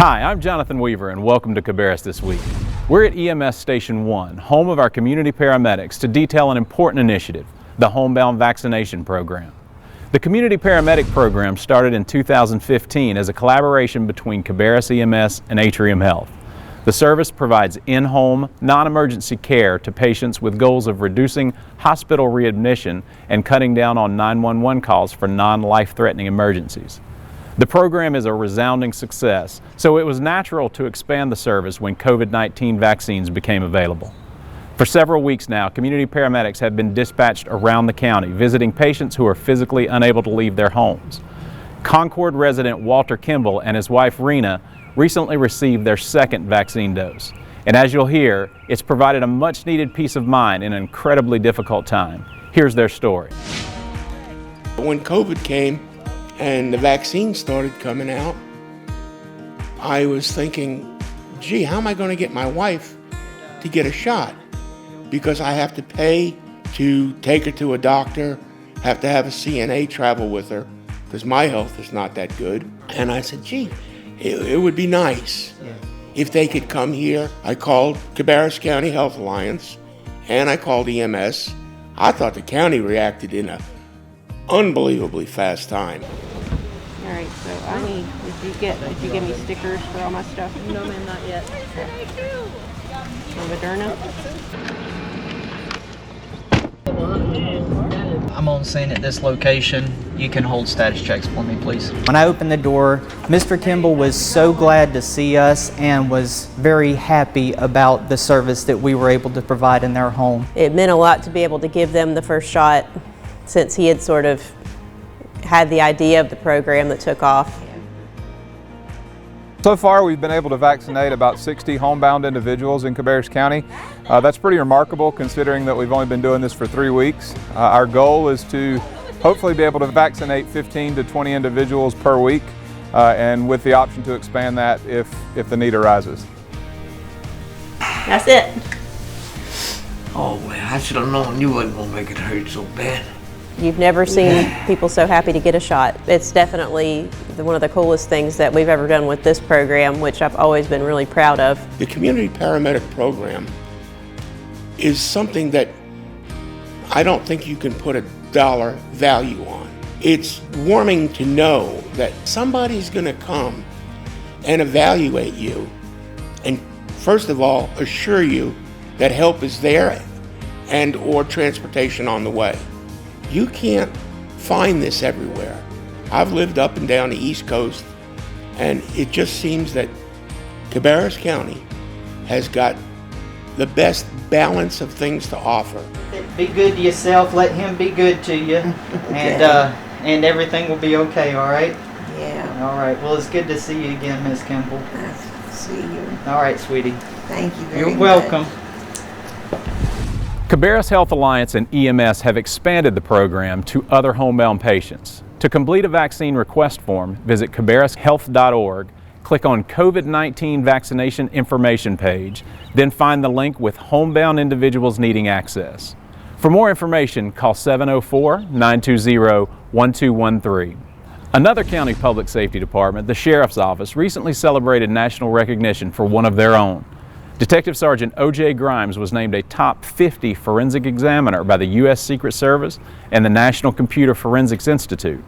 Hi, I'm Jonathan Weaver and welcome to Cabarrus This Week. We're at EMS Station 1, home of our community paramedics, to detail an important initiative, the Homebound Vaccination program. The Community Paramedic program started in 2015 as a collaboration between Cabarrus EMS and Atrium Health. The service provides in-home, non-emergency care to patients with goals of reducing hospital readmission and cutting down on 911 calls for non-life-threatening emergencies. The program is a resounding success, so it was natural to expand the service when COVID-19 vaccines became available. For several weeks now, community paramedics have been dispatched around the county, visiting patients who are physically unable to leave their homes. Concord resident Walter Kimball and his wife Rena recently received their second vaccine dose. And as you'll hear, it's provided a much-needed peace of mind in an incredibly difficult time. Here's their story. When COVID came and the vaccine started coming out, I was thinking, gee, how am I going to get my wife to get a shot? Because I have to pay to take her to a doctor, have to have a CNA travel with her, because my health is not that good. And I said, gee, it would be nice if they could come here. I called Cabarrus County Health Alliance, and I called EMS. I thought the county reacted in an unbelievably fast time. All right, so I need, did you give me stickers for all my stuff? No, ma'am, not yet. For Moderna? I'm on scene at this location. You can hold status checks for me, please. When I opened the door, Mr. Kimball was so glad to see us and was very happy about the service that we were able to provide in their home. It meant a lot to be able to give them the first shot since he had sort of had the idea of the program that took off. So far, we've been able to vaccinate about 60 homebound individuals in Cabarrus County. That's pretty remarkable considering that we've only been doing this for 3 weeks. Our goal is to hopefully be able to vaccinate 15 to 20 individuals per week, and with the option to expand that if the need arises. That's it. Oh man, I should have known you wasn't gonna make it hurt so bad. You've never seen people so happy to get a shot. It's definitely one of the coolest things that we've ever done with this program, which I've always been really proud of. The Community Paramedic program is something that I don't think you can put a dollar value on. It's warming to know that somebody's going to come and evaluate you and, first of all, assure you that help is there and or transportation on the way. You can't find this everywhere. I've lived up and down the East Coast, and it just seems that Cabarrus County has got the best balance of things to offer. Be good to yourself, let him be good to you, and everything will be okay, all right? Yeah. All right, well, it's good to see you again, Miss Kimball. Nice to see you. All right, sweetie. Thank you very much. You're welcome. Cabarrus Health Alliance and EMS have expanded the program to other homebound patients. To complete a vaccine request form, visit cabarrushealth.org, click on COVID-19 vaccination information page, then find the link with homebound individuals needing access. For more information, call 704-920-1213. Another county public safety department, the Sheriff's Office, recently celebrated national recognition for one of their own. Detective Sergeant O.J. Grimes was named a top 50 forensic examiner by the U.S. Secret Service and the National Computer Forensics Institute.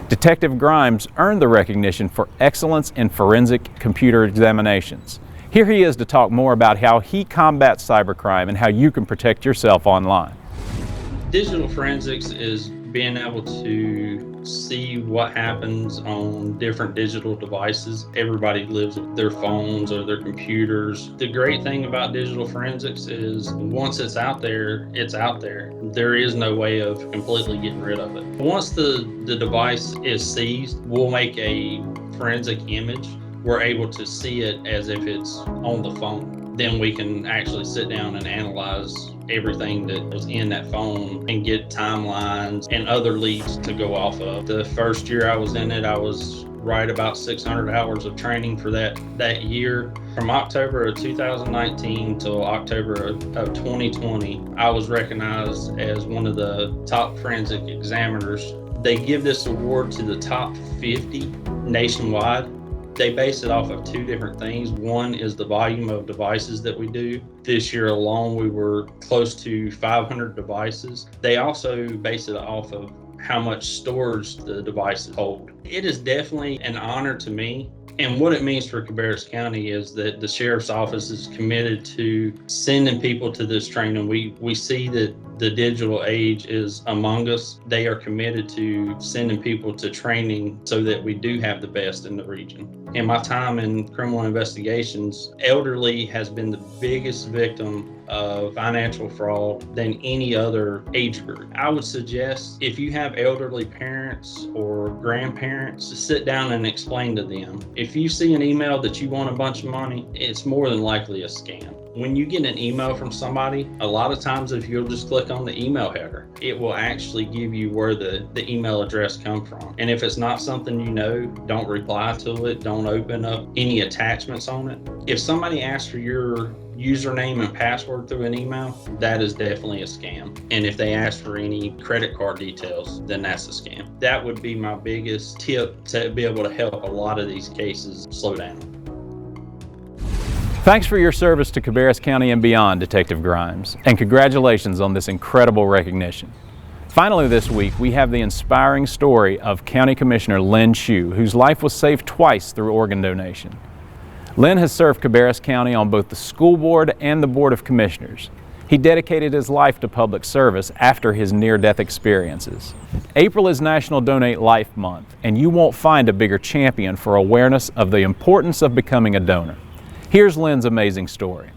Detective Grimes earned the recognition for excellence in forensic computer examinations. Here he is to talk more about how he combats cybercrime and how you can protect yourself online. Digital forensics is being able to see what happens on different digital devices. Everybody lives with their phones or their computers. The great thing about digital forensics is once it's out there, it's out there. There is no way of completely getting rid of it. Once the device is seized, we'll make a forensic image. We're able to see it as if it's on the phone. Then we can actually sit down and analyze everything that was in that phone and get timelines and other leads to go off of. The first year I was in it, I was right about 600 hours of training for that year. From October of 2019 till October of 2020, I was recognized as one of the top forensic examiners. They give this award to the top 50 nationwide. They base it off of two different things. One is the volume of devices that we do. This year alone, we were close to 500 devices. They also base it off of how much storage the devices hold. It is definitely an honor to me. And what it means for Cabarrus County is that the Sheriff's Office is committed to sending people to this training. We see that the digital age is among us. They are committed to sending people to training so that we do have the best in the region. In my time in criminal investigations, elderly has been the biggest victim of financial fraud than any other age group. I would suggest if you have elderly parents or grandparents, to sit down and explain to them. If you see an email that you want a bunch of money, it's more than likely a scam. When you get an email from somebody, a lot of times if you'll just click on the email header, it will actually give you where the email address comes from. And if it's not something you know, don't reply to it. Don't open up any attachments on it. If somebody asks for your username and password through an email, that is definitely a scam. And if they ask for any credit card details, then that's a scam. That would be my biggest tip to be able to help a lot of these cases slow down. Thanks for your service to Cabarrus County and beyond, Detective Grimes, and congratulations on this incredible recognition. Finally this week, we have the inspiring story of County Commissioner Lynn Shue, whose life was saved twice through organ donation. Lynn has served Cabarrus County on both the school board and the Board of Commissioners. He dedicated his life to public service after his near-death experiences. April is National Donate Life Month, and you won't find a bigger champion for awareness of the importance of becoming a donor. Here's Lynn's amazing story.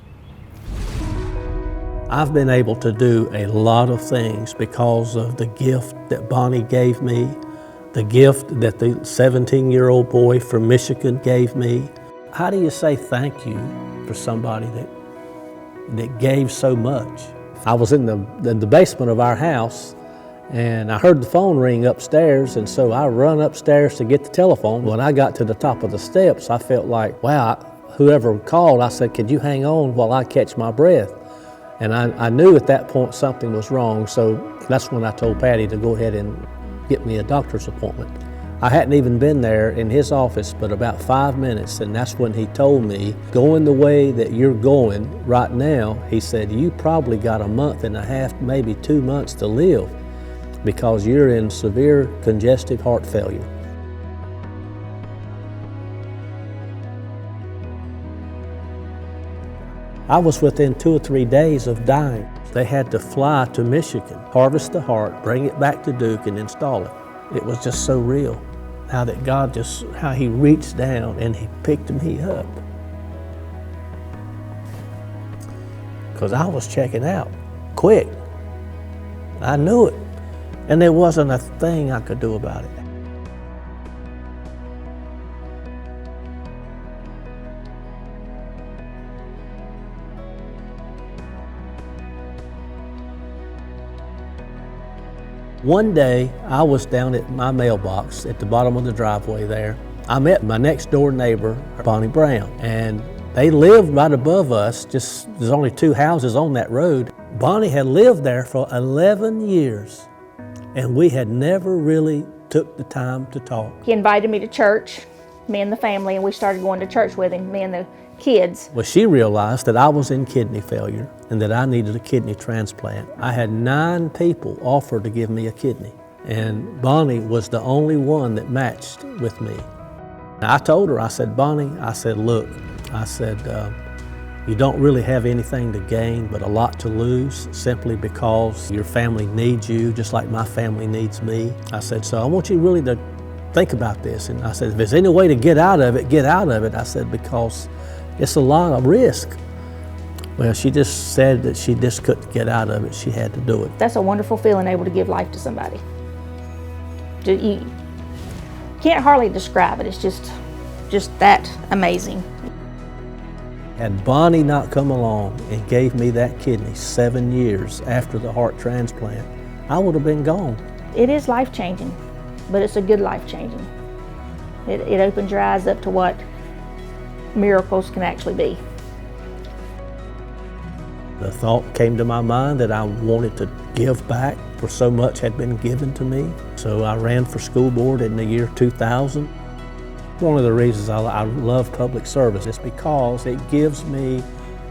I've been able to do a lot of things because of the gift that Bonnie gave me, the gift that the 17-year-old boy from Michigan gave me. How do you say thank you for somebody that gave so much? I was in the basement of our house, and I heard the phone ring upstairs, and so I run upstairs to get the telephone. When I got to the top of the steps, I felt like, wow, whoever called, I said, could you hang on while I catch my breath? And I knew at that point something was wrong, so that's when I told Patty to go ahead and get me a doctor's appointment. I hadn't even been there in his office but about 5 minutes, and that's when he told me, going the way that you're going right now, he said, you probably got a month and a half, maybe 2 months to live because you're in severe congestive heart failure. I was within 2 or 3 days of dying. They had to fly to Michigan, harvest the heart, bring it back to Duke and install it. It was just so real. How that God how he reached down and he picked me up. Because I was checking out quick. I knew it. And there wasn't a thing I could do about it. One day, I was down at my mailbox at the bottom of the driveway there. I met my next door neighbor, Bonnie Brown, and they lived right above us. There's only 2 houses on that road. Bonnie had lived there for 11 years, and we had never really took the time to talk. He invited me to church, me and the family, and we started going to church with him, me and the kids. Well, she realized that I was in kidney failure and that I needed a kidney transplant. I had 9 people offer to give me a kidney, and Bonnie was the only one that matched with me. I told her, I said, Bonnie, I said, look, I said, you don't really have anything to gain but a lot to lose simply because your family needs you just like my family needs me. I said, so I want you really to think about this. And I said, if there's any way to get out of it, get out of it. I said, because it's a lot of risk. Well, she just said that she just couldn't get out of it. She had to do it. That's a wonderful feeling, able to give life to somebody. You can't hardly describe it. It's just that amazing. Had Bonnie not come along and gave me that kidney 7 years after the heart transplant, I would have been gone. It is life-changing, but it's a good life-changing. It opens your eyes up to what miracles can actually be. The thought came to my mind that I wanted to give back, for so much had been given to me. So I ran for school board in the year 2000. One of the reasons I love public service is because it gives me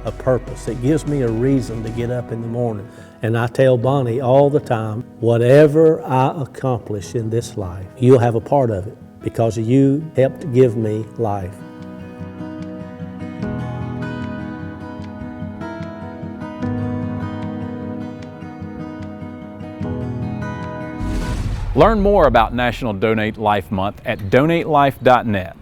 a purpose. It gives me a reason to get up in the morning. And I tell Bonnie all the time, whatever I accomplish in this life, you'll have a part of it because you helped give me life. Learn more about National Donate Life Month at donatelife.net.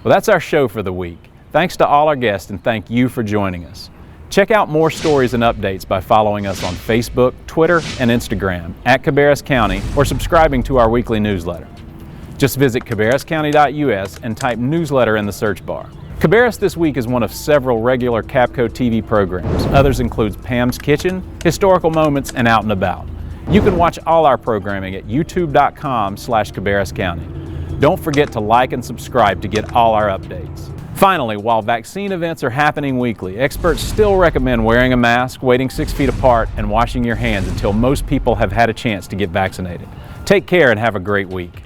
Well, that's our show for the week. Thanks to all our guests and thank you for joining us. Check out more stories and updates by following us on Facebook, Twitter, and Instagram at Cabarrus County or subscribing to our weekly newsletter. Just visit cabarruscounty.us and type newsletter in the search bar. Cabarrus This Week is one of several regular CabCo TV programs. Others include Pam's Kitchen, Historical Moments, and Out and About. You can watch all our programming at youtube.com/Cabarrus County. Don't forget to like and subscribe to get all our updates. Finally, while vaccine events are happening weekly, experts still recommend wearing a mask, waiting 6 feet apart, and washing your hands until most people have had a chance to get vaccinated. Take care and have a great week.